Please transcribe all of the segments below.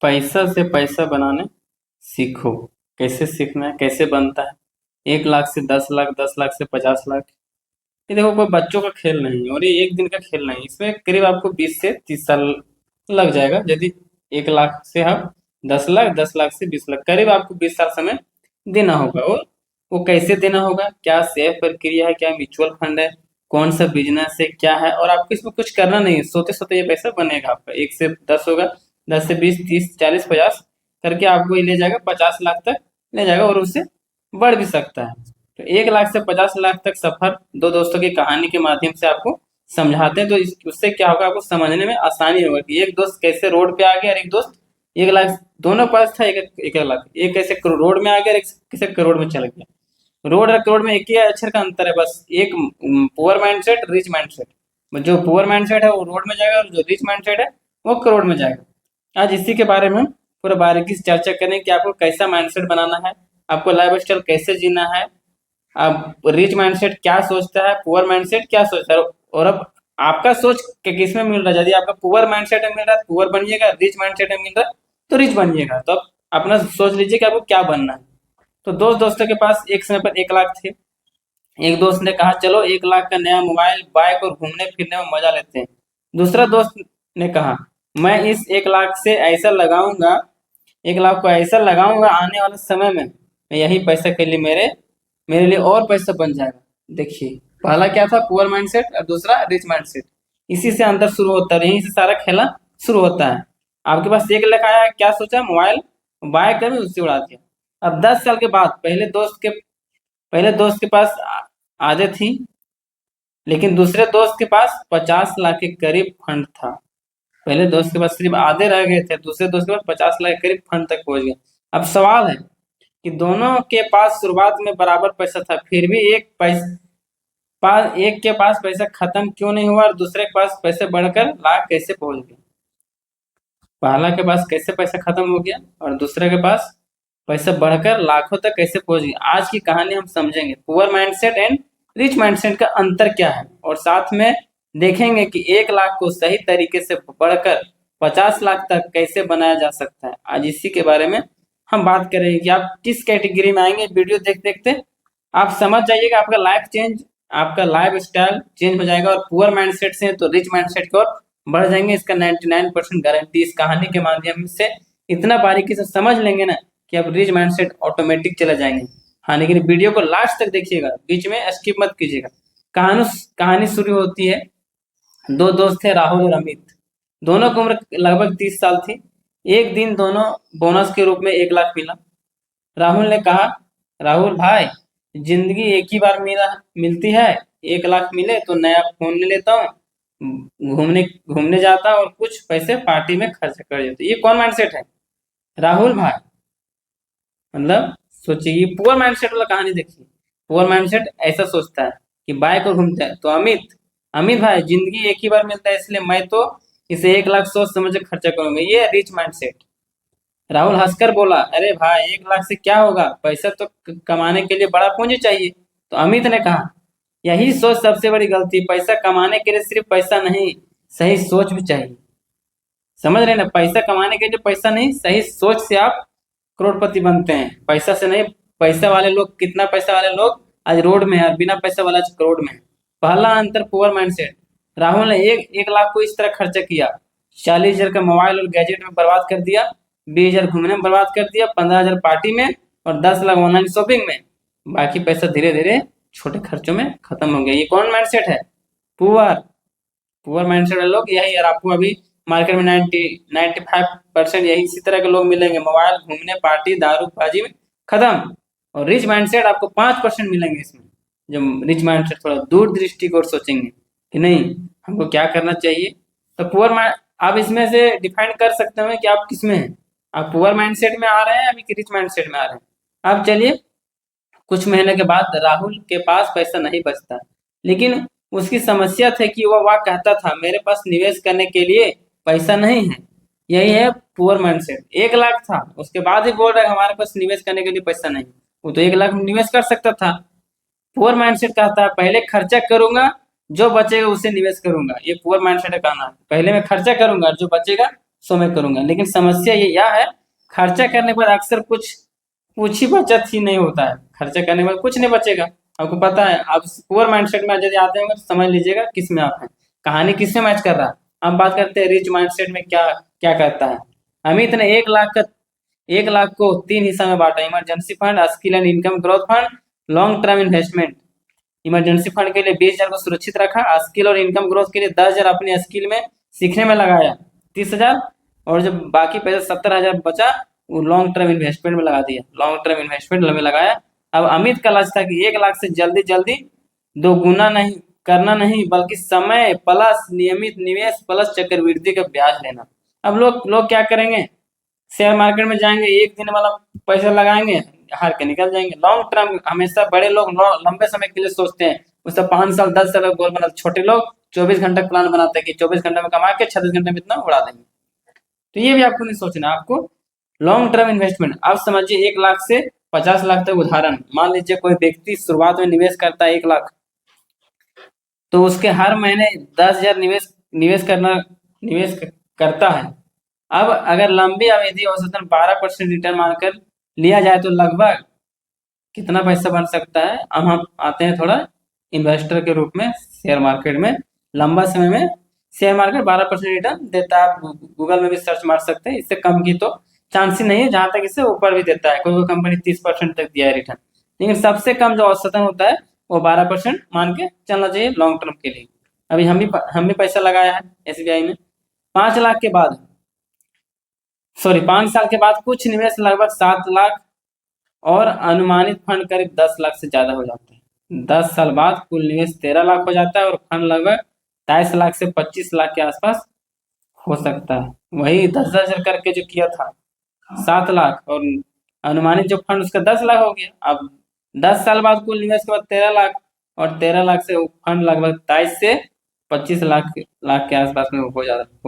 पैसा से पैसा बनाने सीखो। कैसे सीखना है, कैसे बनता है? 1 लाख से 10 लाख, 10 लाख से 50 लाख। ये देखो, कोई बच्चों का खेल नहीं है और ये एक दिन का खेल नहीं। इसमें करीब आपको 20 से 30 साल लग जाएगा। यदि 1 लाख से हम 10 लाख, 10 लाख से 20 लाख, करीब आपको 20 साल समय देना होगा। और वो कैसे देना होगा, क्या सेफ प्रक्रिया है, क्या म्यूचुअल फंड है, कौन सा बिजनेस है, क्या है। और आपको इसमें कुछ करना नहीं है, सोते सोते ये पैसा बनेगा आपका। 1 से 10 होगा, 10 से 20, 30, 40, 50 करके आपको ये ले जाएगा 50 लाख तक ले जाएगा, और उससे बढ़ भी सकता है। तो 1 लाख से 50 लाख तक सफर दो दोस्तों की कहानी के माध्यम से आपको समझाते हैं। तो उससे क्या होगा, आपको समझने में आसानी होगा कि एक दोस्त कैसे रोड पे आ गया और एक दोस्त 1 लाख, दोनों पास था एक लाख। एक कैसे रोड में आ गया और एक कैसे करोड़ में चल गया। रोड और करोड़ में एक ही अक्षर का अंतर है बस, एक पुअर माइंडसेट, रिच माइंडसेट। जो पुअर माइंडसेट है वो रोड में जाएगा और जो रिच माइंडसेट है वो करोड़ में जाएगा। आज इसी के बारे में हम पूरा बारीकी से चर्चा करें कि आपको कैसा माइंडसेट बनाना है, आपको लाइफ स्टाइल कैसे जीना है। अब रिच माइंडसेट क्या सोचता है, पुअर माइंडसेट क्या सोचता है, और अब आपका सोच किस में मिल रहा है। यदि आपका पुअर माइंडसेट में मिल रहा है तो पुअर बनिएगा, रिच माइंडसेट में मिल रहा है तो रिच बनिएगा। तो अब अपना सोच लीजिए कि आपको क्या बनना है। तो दोस्तों के पास एक समय पर 1 लाख थे। एक दोस्त ने कहा चलो 1 लाख का नया मोबाइल, बाइक और घूमने फिरने में मजा लेते हैं। दूसरा दोस्त ने कहा मैं इस 1 लाख से ऐसा लगाऊंगा, 1 लाख को ऐसा लगाऊंगा आने वाले समय में मैं यही पैसा के लिए मेरे मेरे लिए और पैसा बन जाएगा। देखिए, पहला क्या था, पुअर माइंडसेट, और दूसरा रिच माइंडसेट। इसी से अंतर शुरू होता है, यहीं से सारा खेला शुरू होता है। आपके पास 1 लाख आया, क्या सोचा, मोबाइल बाय कर, उससे उड़ा दिया। अब 10 साल के बाद पहले दोस्त के पास आधे थी, लेकिन दूसरे दोस्त के पास 50 लाख के करीब फंड था। पहले दोस्त के पास सिर्फ आधे रह गए थे, दूसरे दोस्त के पास 50 लाख के करीब फंड तक पहुंच गया। अब सवाल है कि दोनों के पास शुरुआत में बराबर पैसा था, फिर भी एक के पास पैसा खत्म क्यों नहीं हुआ और दूसरे के पास पैसे बढ़कर लाख कैसे पहुंच गए। पहला के पास कैसे पैसा खत्म हो गया और दूसरे के पास पैसा बढ़कर लाखों तक कैसे पहुंच गया। आज की कहानी हम समझेंगे, poor mindset and rich mindset का अंतर क्या है, और साथ में देखेंगे कि 1 लाख को सही तरीके से बढ़कर 50 लाख तक कैसे बनाया जा सकता है। आज इसी के बारे में हम बात करेंगे कि आप किस कैटेगरी में आएंगे। वीडियो देखते देखते आप समझ जाइएगा, आपका लाइफ स्टाइल चेंज हो जाएगा, और पुअर माइंडसेट से तो रिच माइंडसेट की ओर बढ़ जाएंगे। इसका 99% गारंटी। इस कहानी के माध्यम से इतना बारीकी से समझ लेंगे ना कि आप रिच माइंडसेट ऑटोमेटिक चले जाएंगे। हाँ, लेकिन वीडियो को लास्ट तक देखिएगा, बीच में स्किप मत कीजिएगा। कहानी कहानी शुरू होती है। दो दोस्त थे, राहुल और अमित। दोनों की उम्र लगभग 30 साल थी। एक दिन दोनों बोनस के रूप में 1 लाख मिला। राहुल ने कहा, राहुल भाई, जिंदगी एक ही बार मिलती है, 1 लाख मिले तो नया फोन ले लेता हूँ, घूमने घूमने जाता हूँ और कुछ पैसे पार्टी में खर्च कर देता हूँ। ये कौन माइंडसेट है, राहुल भाई? मतलब सोचिए, ये पुअर माइंडसेट वाला कहानी देखिए। पुअर माइंडसेट ऐसा सोचता है कि बाइक और घूमता है। तो अमित, अमित भाई, जिंदगी एक ही बार मिलता है, इसलिए मैं तो इसे 1 लाख सोच समझ के खर्चा करूंगा। ये रिच माइंडसेट। राहुल हंसकर बोला, अरे भाई, 1 लाख से क्या होगा, पैसा तो कमाने के लिए बड़ा पूंजी चाहिए। तो अमित ने कहा, यही सोच सबसे बड़ी गलती। पैसा कमाने के लिए सिर्फ पैसा नहीं, सही सोच भी चाहिए। समझ रहे हैं ना, पैसा कमाने के लिए पैसा नहीं, सही सोच से आप करोड़पति बनते हैं, पैसा से नहीं। पैसा वाले लोग, कितना पैसा वाले लोग आज रोड में है, बिना पैसा वाला आज करोड़ में है। पहला अंतर, पुअर माइंडसेट। राहुल ने एक लाख को इस तरह खर्चा किया, 40,000 का मोबाइल और गैजेट में बर्बाद कर दिया, 20,000 घूमने में बर्बाद कर दिया, 15,000 पार्टी में और 10 लाख ऑनलाइन शॉपिंग में। बाकी पैसा धीरे धीरे छोटे खर्चों में खत्म हो गया। ये कौन माइंडसेट है, पुअर पुअर माइंडसेट वाले लोग। यही यार, आपको अभी मार्केट में 95% यही इसी तरह के लोग मिलेंगे, मोबाइल, घूमने, पार्टी, दारू बाजी में खत्म। और रिच माइंडसेट आपको 5% मिलेंगे इसमें, जो रिच माइंडसेट थोड़ा दूर दृष्टि को सोचेंगे कि नहीं, हमको क्या करना चाहिए। तो पुअर माइंड, आप इसमें से डिफाइन कर सकते हैं कि आप किस में हैं। आप पुअर माइंडसेट में आ रहे हैं, अभी रिच माइंडसेट में आ रहे हैं। अब चलिए, कुछ महीने के बाद राहुल के पास पैसा नहीं बचता, लेकिन उसकी समस्या थी कि वह कहता था, मेरे पास निवेश करने के लिए पैसा नहीं है। यही है पुअर माइंडसेट। 1 लाख था, उसके बाद ही बोल रहा है हमारे पास निवेश करने के लिए पैसा नहीं। वो तो 1 लाख में निवेश कर सकता था। पुअर माइंडसेट कहता है, पहले खर्चा करूंगा, जो बचेगा उसे निवेश करूंगा। ये पुअर माइंडसेट का कहना है, पहले मैं खर्चा करूंगा, जो बचेगा सो मैं करूंगा। लेकिन समस्या ये यह है, खर्चा करने पर अक्सर कुछ ही बचत ही नहीं होता है। खर्चा करने पर कुछ नहीं बचेगा। आपको पता है, आप पुअर माइंडसेट में यदि आते होंगे तो समझ लीजिएगा किस में आप हैं। कहानी किससे मैच कर रहा है। हम बात करते हैं रिच माइंडसेट में क्या क्या करता है। अमित ने 1 लाख को 3 हिस्सा में बांटा। Emergency fund, skill and income growth fund, long term investment. Emergency fund के लिए 20,000 को सुरक्षित रखा। स्किल और इनकम ग्रोथ के लिए 10,000 अपने स्किल में सीखने में लगाया। 30,000 और जो बाकी पैसा 70,000 बचा वो लॉन्ग टर्म इन्वेस्टमेंट में लगा दिया। लॉन्ग टर्म इन्वेस्टमेंट में लगाया। अब अमित का लक्ष्य था कि 1 लाख से जल्दी जल्दी दोगुना नहीं करना, नहीं बल्कि समय प्लस नियमित निवेश प्लस चक्रवृद्धि का ब्याज लेना। अब लोग क्या करेंगे, शेयर मार्केट में जाएंगे, एक दिन वाला पैसा लगाएंगे, हार के निकल जाएंगे। लॉन्ग टर्म हमेशा बड़े लोग लंबे समय के लिए सोचते हैं। उससे 5 साल 10 साल का गोल बनाते। छोटे लोग 24 घंटे प्लान बनाते हैं कि 24 घंटे में कमा के 36 घंटे में इतना उड़ा देंगे। तो ये भी आपको नहीं सोचना, आपको लॉन्ग टर्म इन्वेस्टमेंट। आप समझिए 1 लाख से 50 लाख तक उदाहरण। मान लीजिए कोई व्यक्ति शुरुआत में निवेश करता है 1 लाख, तो उसके हर महीने 10,000 निवेश करता है। अब अगर लंबी अवधि औसतन 12% रिटर्न मानकर लिया जाए तो लगभग कितना पैसा बन सकता है। अब हम आते हैं थोड़ा इन्वेस्टर के रूप में शेयर मार्केट में। लंबा समय में शेयर मार्केट 12% रिटर्न देता है। आप गूगल में भी सर्च मार सकते हैं। इससे कम की तो चांस ही नहीं है, जहां तक इससे ऊपर भी देता है। कोई कोई कंपनी 30% तक दिया है रिटर्न, लेकिन सबसे कम जो औसतन होता है वो 12% मान के चलना चाहिए लॉन्ग टर्म के लिए। अभी हम भी पैसा लगाया है SBI में। 5 लाख के बाद, सॉरी 5 साल के बाद कुछ निवेश लगभग 7 लाख और अनुमानित फंड करीब 10 लाख से ज्यादा हो जाते हैं। 10 साल बाद कुल निवेश 13 लाख हो जाता है और फंड लगभग 23 लाख से 25 लाख के आसपास हो सकता है। वही 10,000 करके जो किया था 7 लाख और अनुमानित जो फंड उसका 10 लाख हो गया। अब 10 साल बाद कुल निवेश के बाद 13 लाख और 13 लाख से फंड लगभग 23 से 25 लाख के आसपास में हो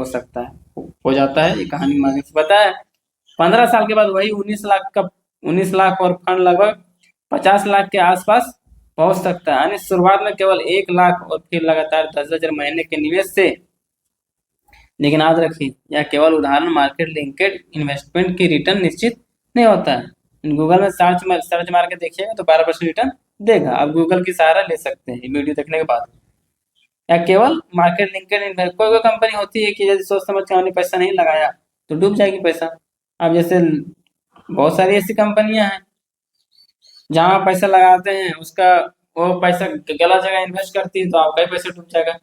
सकता है, हो जाता है। ये कहानी मार्केट से पता है। 15 साल के बाद वही 19 लाख और फंड लगभग 50 लाख के आसपास पहुंच सकता है। यानी शुरुआत में केवल 1 लाख और फिर लगातार 10,000 महीने के निवेश से। लेकिन याद रखिए यह केवल उदाहरण, मार्केट लिंकेड इन्वेस्टमेंट की रिटर्न निश्चित नहीं होता है। गूगल में सर्च मार के देखिएगा तो 12% रिटर्न देगा। आप गूगल की सहारा ले सकते हैं वीडियो देखने के बाद। या केवल मार्केट लिंकेड इन्वेस्ट, कोई कंपनी होती है कि यदि सोच समझ के हमने पैसा नहीं लगाया तो डूब जाएगी पैसा। अब जैसे बहुत सारी ऐसी कंपनियां हैं जहां पैसा लगाते हैं, उसका वो पैसा गलत जगह इन्वेस्ट करती है तो आपका ही पैसा डूब जाएगा।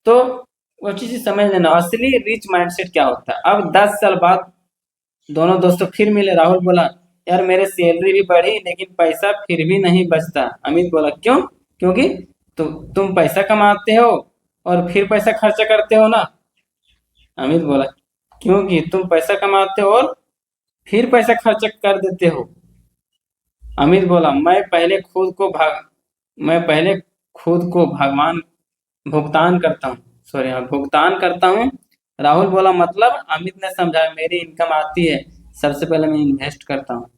तो वो चीज समझ लेना असली रिच माइंडसेट क्या होता है। अब 10 साल बाद दोनों दोस्तों फिर मिले। राहुल बोला, यार मेरे सैलरी भी बढ़ी लेकिन पैसा फिर भी नहीं बचता। अमित बोला, क्यों? क्योंकि तुम पैसा कमाते हो और फिर पैसा खर्चा करते हो ना। अमित बोला, क्योंकि तुम पैसा कमाते हो और फिर पैसा खर्च कर देते हो। अमित बोला, मैं पहले खुद को भगवान भुगतान करता हूँ। सॉरी, हाँ, भुगतान करता हूँ। राहुल बोला, मतलब? अमित ने समझाया, मेरी इनकम आती है, सबसे पहले मैं इन्वेस्ट करता हूँ,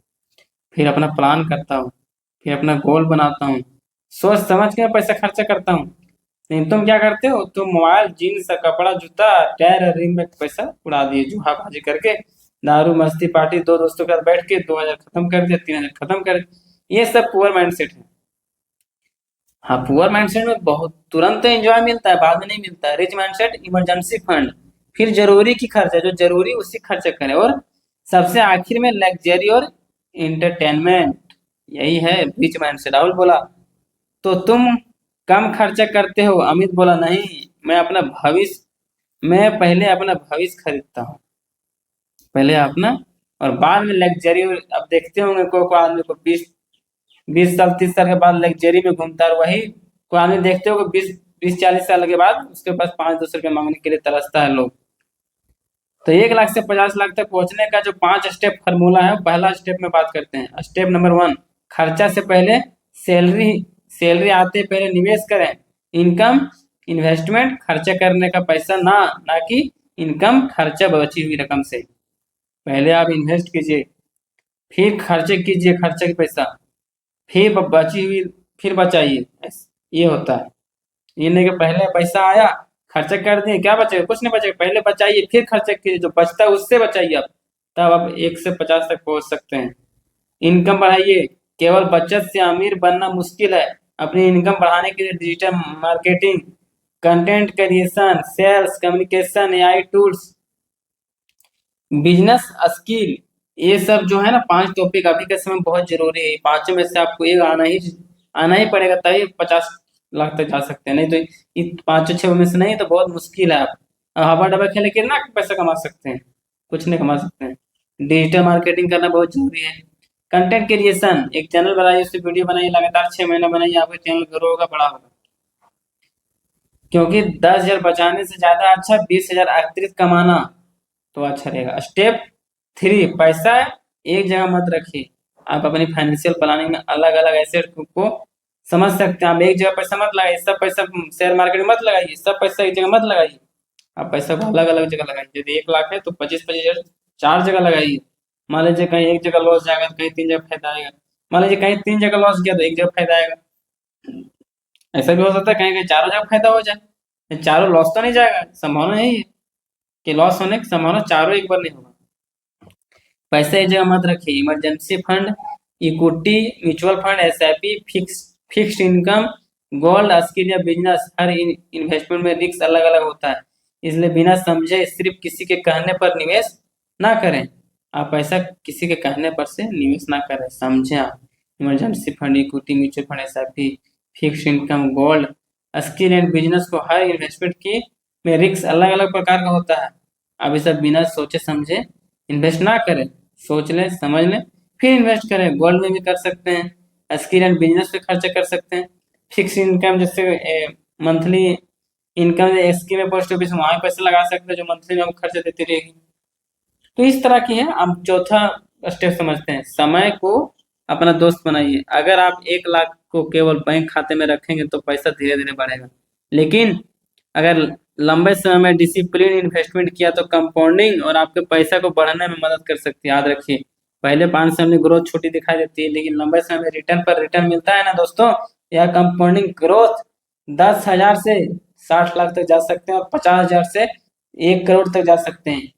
फिर अपना प्लान करता हूँ, फिर अपना गोल बनाता हूँ, सोच समझ के पैसा खर्चा करता हूँ। लेकिन तुम क्या करते हो? तुम मोबाइल, जीन्स, कपड़ा, जूता, टायर, रिंग में पैसा उड़ा दिए, जुआ बाजी करके, दारू, मस्ती, पार्टी, दो दोस्तों के साथ बैठ के 2,000 खत्म कर दिया, 3,000 खत्म कर दिया। ये सब पुअर माइंडसेट है। हाँ, पुअर माइंडसेट में बहुत तुरंत एंजॉय मिलता है, बाद में नहीं मिलता है। रिच माइंडसेट इमरजेंसी फंड, फिर जरूरी की खर्च है, जो जरूरी उसी खर्च करें, और सबसे आखिर में लग्जरी और इंटरटेनमेंट। यही है रिच माइंडसेट। राहुल बोला, तो तुम कम खर्चा करते हो? अमित बोला, नहीं, मैं पहले अपना भविष्य खरीदता हूँ, पहले अपना, और बाद में लग्जरी। अब देखते होंगे कोई आदमी को 20 साल 30 साल के बाद लग्जरी में घूमता है, वही कोई आदमी देखते हो 20 40 साल के बाद उसके पास 5-10 रुपये मांगने के लिए तरसता है लोग। तो 1 लाख से 50 लाख तक पहुंचने का जो 5 स्टेप फार्मूला है, पहला स्टेप में बात करते हैं। स्टेप नंबर 1, खर्चा से पहले सैलरी सैलरी आते पहले निवेश करें। इनकम इन्वेस्टमेंट, खर्चा करने का पैसा, ना कि इनकम खर्चा बची हुई रकम से। पहले आप इन्वेस्ट कीजिए, फिर खर्चे कीजिए खर्चे का पैसा, फिर बची हुई फिर बचाइए। ये होता है। ये नहीं कि पहले पैसा आया खर्चा कर दिए, क्या बचेगा? कुछ नहीं बचेगा। पहले बचाइए फिर खर्चा कीजिए, जो बचता है उससे बचाइए आप, तब आप 1 से 50 तक पहुंच सकते हैं। इनकम बढ़ाइए। केवल बचत से अमीर बनना मुश्किल है। अपनी इनकम बढ़ाने के लिए digital marketing, content creation, sales, communication, AI tools, business skill, ये सब जो है ना 5 टॉपिक अभी के समय बहुत जरूरी है। पांचों में से आपको एक आना ही पड़ेगा, तभी 50 लाख तक जा सकते हैं। नहीं तो ये पांचों छह में से नहीं तो बहुत मुश्किल है। आप हवा डबा खेले के ना पैसा कमा सकते हैं? कुछ नहीं कमा सकते हैं। डिजिटल मार्केटिंग करना बहुत जरूरी है। कंटेंट क्रिएशन, एक चैनल बनाइए, उससे वीडियो बनाइए, लगातार 6 महीना बनाइए, आपका चैनल ग्रो होगा, बड़ा होगा। क्योंकि 10,000 बचाने से ज्यादा अच्छा 20,000 अतिरिक्त कमाना तो अच्छा रहेगा। स्टेप 3, पैसा एक जगह मत रखिए। आप अपनी फाइनेंशियल प्लानिंग में अलग अलग एसेट को समझ सकते हैं। आप एक जगह पैसा मत लगाइए, सब पैसा शेयर मार्केट में मत लगाइए, सब पैसा एक जगह मत लगाइए। आप पैसा को अलग अलग जगह लगाइए। यदि 1 लाख है तो 25-25 हजार 4 जगह लगाइए। मान लीजिए कहीं एक जगह लॉस जाएगा तो कहीं 3 जगह फायदा आएगा। मान लीजिए कहीं 3 जगह लॉस गया तो एक जगह फायदा आएगा। ऐसा भी हो सकता है कहीं कहीं चारों जगह फायदा हो जाए। चारों लॉस तो नहीं जाएगा, संभावना यही है कि लॉस होने की संभावना चारों एक बार नहीं होगा। पैसे एक जगह मत रखिए। Emergency fund, equity, mutual fund, SIP, fixed income, gold, skill या बिजनेस, हर इन्वेस्टमेंट में रिस्क अलग अलग होता है। इसलिए बिना समझे सिर्फ किसी के कहने पर निवेश ना करें। आप पैसा किसी के कहने पर से निवेश ना करें, समझे आप। Emergency fund, equity, mutual fund, SIP, fixed income, gold, skill and business को हर इन्वेस्टमेंट की में रिस्क अलग अलग प्रकार का होता है। आप इसे बिना सोचे समझे इन्वेस्ट ना करें। सोच लें, समझ लें, फिर इन्वेस्ट करें। गोल्ड में भी कर सकते हैं, स्किल एंड बिजनेस पे खर्चा कर सकते हैं। फिक्स इनकम जैसे मंथली इनकम स्कीम है पोस्ट ऑफिस, वहां पैसे लगा सकते हैं जो मंथली में खर्चा देती रहेगी। तो इस तरह की है। अब चौथा स्टेप समझते हैं। समय को अपना दोस्त बनाइए। अगर आप 1 लाख को केवल बैंक खाते में रखेंगे तो पैसा धीरे धीरे बढ़ेगा, लेकिन अगर लंबे समय में डिसिप्लिन इन्वेस्टमेंट किया तो कंपाउंडिंग और आपके पैसा को बढ़ाने में मदद कर सकती है। याद रखिए, पहले 5 साल में ग्रोथ छोटी दिखाई देती है, लेकिन लंबे समय में रिटर्न पर रिटर्न मिलता है ना दोस्तों। यह कंपाउंडिंग ग्रोथ 10,000 से 60 लाख तक जा सकते हैं और 50,000 से 1 करोड़ तक जा सकते हैं।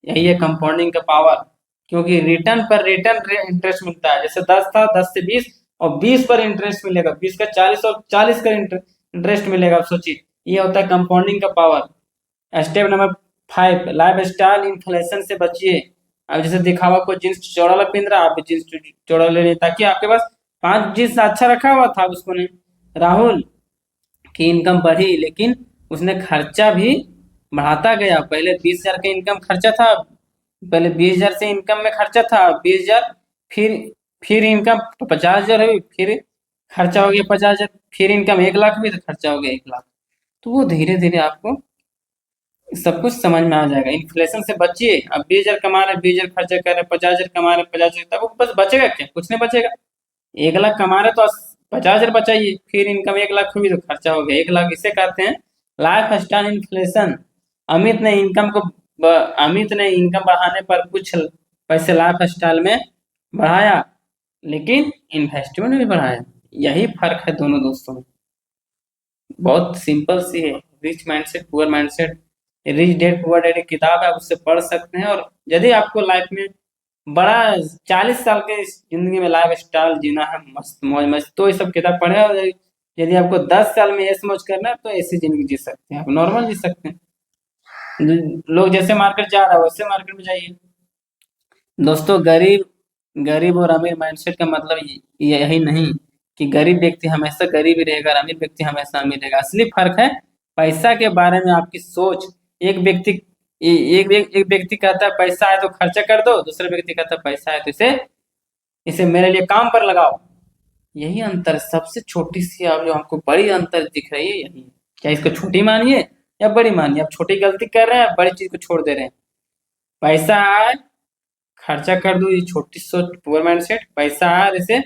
यही है कंपाउंडिंग का पावर। क्योंकि रिटर्न पर रिटर्न इंटरेस्ट मिलता है। जैसे 10 था, 10 से 20 और 20 पर इंटरेस्ट मिलेगा, 20 का 40 और 40 का इंटरेस्ट मिलेगा। आप सोचिए, ये होता है कंपाउंडिंग का power. Step number 5, life style inflation से बचिए। अब जैसे दिखावा को जींस चौड़ा वाला पहन रहा है, आप भी जींस चौड़ा ले लें, ताकि आपके पास 5 जींस अच्छा रखा हुआ था उसको नहीं। राहुल की इनकम बढ़ी, लेकिन उसने खर्चा भी बढ़ाता गया। पहले 20,000 का इनकम खर्चा था, पहले 20,000 से इनकम में खर्चा था 20,000, फिर फिर इनकम 50,000 हुई, फिर खर्चा हो गया 50,000, फिर इनकम 1 लाख हुई तो खर्चा हो गया 1 लाख। तो वो धीरे धीरे आपको सब कुछ समझ में आ जाएगा। इन्फ्लेशन से बचिए। अब 20,000 कमा रहे, 20,000 खर्चा कर रहे, 50,000 कमा रहे, 50,000, तब बस बचेगा क्या? कुछ नहीं बचेगा। 1 लाख कमा रहे तो 50,000 बचाइए, फिर इनकम 1 लाख हुई तो खर्चा हो गया 1 लाख। इसे कहते हैं लाइफ स्टाइल इन्फ्लेशन। अमित ने इनकम को अमित ने इनकम बढ़ाने पर कुछ पैसे लाइफ स्टाइल में बढ़ाया, लेकिन इन्वेस्टमेंट में भी बढ़ाया। यही फर्क है दोनों दोस्तों में। बहुत सिंपल सी है। Rich mindset, poor mindset, rich dad poor dad एक किताब है, आप उससे पढ़ सकते हैं। और यदि आपको लाइफ में बड़ा 40 साल के जिंदगी में लाइफ स्टाइल जीना है, मस्त मौज मस्त, तो ये सब किताब पढ़े। और यदि आपको 10 साल में ऐसे मौज करना है तो ऐसी जिंदगी जी सकते हैं, आप नॉर्मल जी सकते हैं। लोग जैसे मार्केट जा रहा है वैसे मार्केट में जाइए। दोस्तों, गरीब गरीब और अमीर माइंडसेट का मतलब यही नहीं कि गरीब व्यक्ति हमेशा गरीब ही रहेगा और अमीर व्यक्ति हमेशा अमीर रहेगा। असली फर्क है पैसा के बारे में आपकी सोच। एक व्यक्ति एक व्यक्ति कहता है पैसा है तो खर्चा कर दो, दूसरा व्यक्ति कहता है पैसा है तो इसे इसे मेरे लिए काम पर लगाओ। यही अंतर है। सबसे छोटी सी आप जो हमको बड़ी अंतर दिख रही है यही है। क्या इसको छोटी मानिए या बड़ी मानिए? आप छोटी गलती कर रहे हैं, बड़ी चीज को छोड़ दे रहे हैं। पैसा आए खर्चा कर दो, ये छोटी सोच, पुअर माइंडसेट। पैसा आए इसे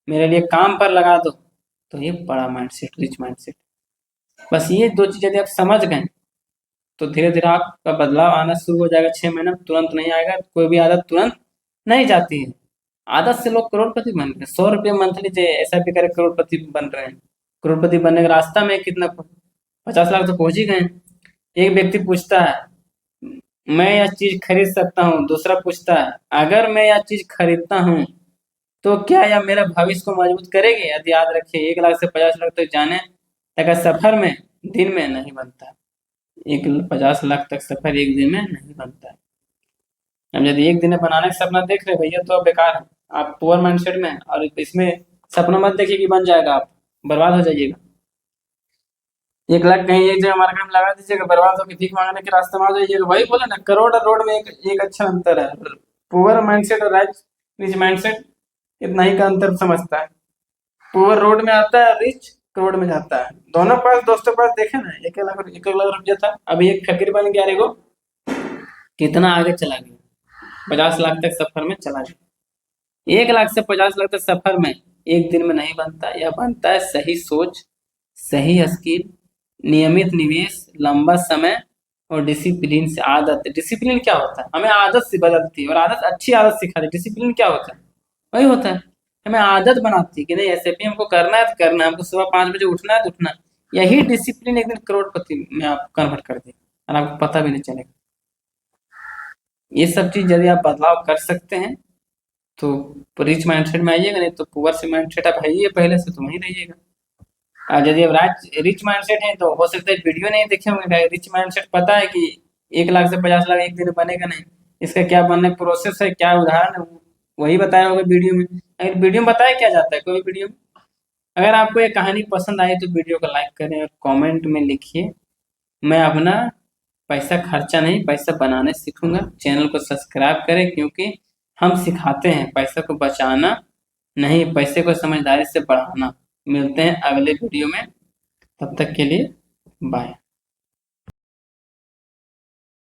मेरे लिए काम पर लगा दो, तो ये बड़ा माइंडसेट, रिच माइंडसेट। बस ये दो चीज यदि आप समझ गए तो धीरे धीरे आपका बदलाव आना शुरू हो जाएगा। 6 महीना तुरंत नहीं आएगा। कोई भी आदत तुरंत नहीं जाती है। आदत से लोग करोड़पति बन रहे हैं। 100 रुपये मंथली से ऐसा भी करे करोड़पति बन रहे हैं। करोड़पति बनने का रास्ता में कितना 50 लाख तो पहुंच ही गए। एक व्यक्ति पूछता है मैं यह चीज खरीद सकता हूँ, दूसरा पूछता है अगर मैं यह चीज खरीदता हूँ तो क्या यह मेरा भविष्य को मजबूत करेगी। यदि याद रखिए 1 लाख से 50 लाख तक जाने तक का सफर में दिन में नहीं बनता। 50 लाख तक सफर एक दिन में नहीं बनता है। अब यदि एक दिन में बनाने का सपना देख रहे भैया तो अब बेकार है, आप पुअर माइंडसेट में हैं। और इसमें सपना मत देखिए कि बन जाएगा, आप बर्बाद हो जाइएगा। 1 लाख कहीं एक जगह मार्केट में लगा दीजिएगा, बर्बाद होकर भीख मांगने के रास्ते में आ जाइएगा। वही बोला ना, करोड़ और रोड में एक अच्छा अंतर है। पुअर माइंडसेट और रिच माइंडसेट इतना ही का अंतर समझता है। पुअर रोड में आता है, रिच करोड़ में जाता है। दोनों पास दोस्तों के पास देखे ना, 1 लाख रुपया था, अभी एक फकीर बन गया, देखो कितना आगे चला गया, 50 लाख तक सफर में चला गया। 1 लाख से 50 लाख तक सफर में एक दिन में नहीं बनता, यह बनता है सही सोच, सही स्किल, नियमित निवेश, लंबा समय और डिसिप्लिन से। आदत, डिसिप्लिन क्या होता है, हमें आदत से बदलती है और आदत अच्छी आदत सिखाती है। डिसिप्लिन क्या होता है, वही होता है हमें आदत बनाती है कि नहीं ऐसे भी हमको करना है तो करना है, हमको सुबह 5 बजे उठना है तो उठना है। यही डिसिप्लिन एक दिन करोड़पति में आप कन्वर्ट कर दे और आपको पता भी नहीं चलेगा। ये सब चीज यदि आप बदलाव कर सकते हैं तो रिच माइंडसेट में आइएगा, नहीं तो पुअर से माइंडसेट आप है ही है पहले से, तो वहीं रहिएगा। और यदि आप रिच माइंडसेट है तो हो सकता है वीडियो नहीं देखे होंगे। रिच माइंडसेट पता है कि 1 लाख से 50 लाख एक दिन में बनेगा नहीं, इसका क्या बनने प्रोसेस है, क्या उदाहरण है, वही बताया होगा वीडियो में। अगर वीडियो में बताया क्या जाता है कोई वीडियो में। अगर आपको ये कहानी पसंद आई तो वीडियो को लाइक करें और कमेंट में लिखिए मैं अपना पैसा खर्चा नहीं पैसा बनाने सीखूंगा। चैनल को सब्सक्राइब करें क्योंकि हम सिखाते हैं पैसे को बचाना नहीं, पैसे को समझदारी से बढ़ाना। मिलते हैं अगले वीडियो में, तब तक के लिए बाय।